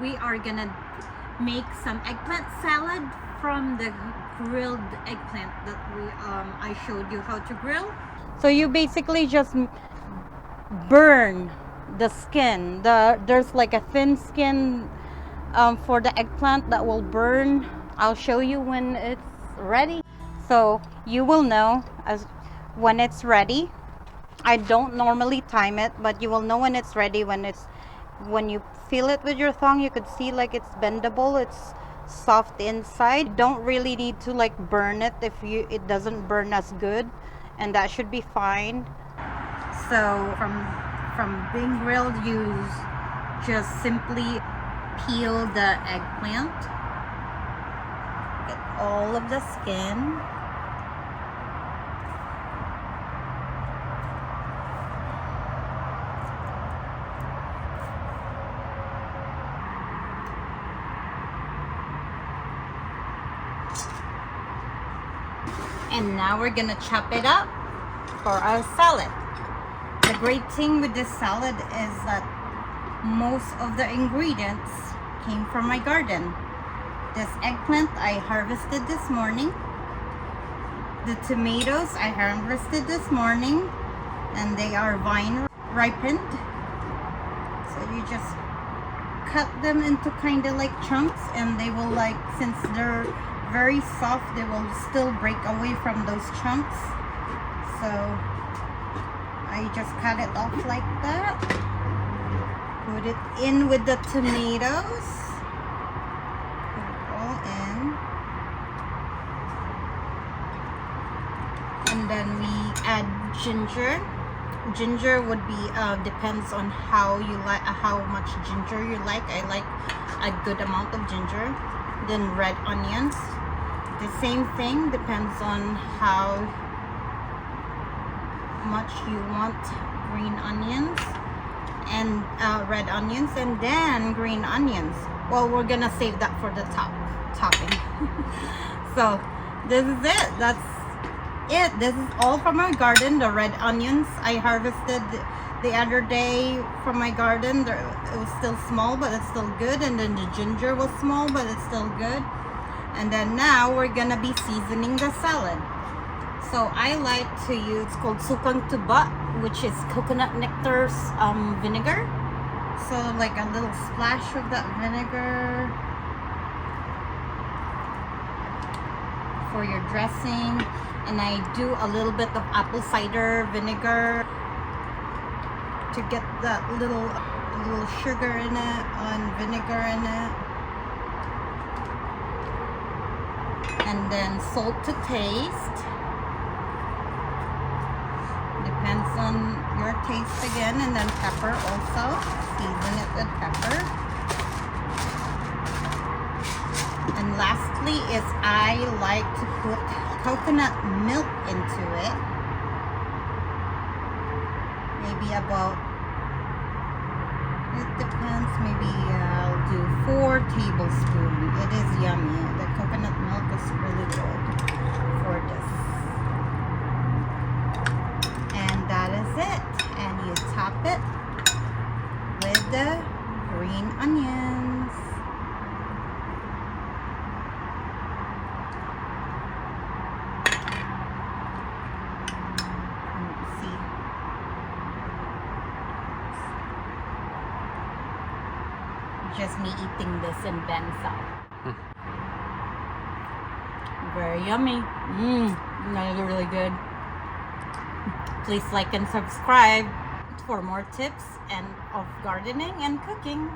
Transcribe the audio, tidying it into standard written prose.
we are gonna make some eggplant salad from the grilled eggplant that I showed you how to grill. So you basically just burn the skin. There's like a thin skin for the eggplant that will burn. I'll show you when it's ready. So you will know as when it's ready. I don't normally time it, but you will know when it's ready when you feel it with your tongue. You could see like it's bendable, it's soft inside. You don't really need to like burn it if it doesn't burn as good, and that should be fine. So from being grilled, you just simply peel the eggplant, get all of the skin. And now we're gonna chop it up for our salad. The great thing with this salad is that most of the ingredients came from my garden. This eggplant I harvested this morning. The tomatoes I harvested this morning, and they are vine ripened. So you just cut them into kind of like chunks, and they will, like, since they're very soft, they will still break away from those chunks. So I just cut it off like that, put it in with the tomatoes, put it all in, and then we add ginger. Ginger would be depends on how much ginger you like. I like a good amount of ginger. Then red onions, the same thing, depends on how much you want green onions and red onions, and then green onions. Well, we're gonna save that for the topping. So this is it. That's it. This is all from my garden. The red onions I harvested the other day from my garden. It was still small, but it's still good. And then the ginger was small, but it's still good. And then now we're gonna be seasoning the salad. So I like to use, it's called sukang tuba, which is coconut nectar's vinegar. So like a little splash of that vinegar for your dressing. And I do a little bit of apple cider vinegar to get that little sugar in it and vinegar in it. And then salt to taste. Depends on your taste again. And then pepper also. Season it with pepper. And lastly is I like to put coconut milk into it. Maybe about, it depends, maybe I'll do 4 tablespoons. It is yummy. The coconut milk is really good for this. And that is it. And you top it with the green onions. Just me eating this in Bensa. Very yummy. Really good. Please like and subscribe for more tips of gardening and cooking.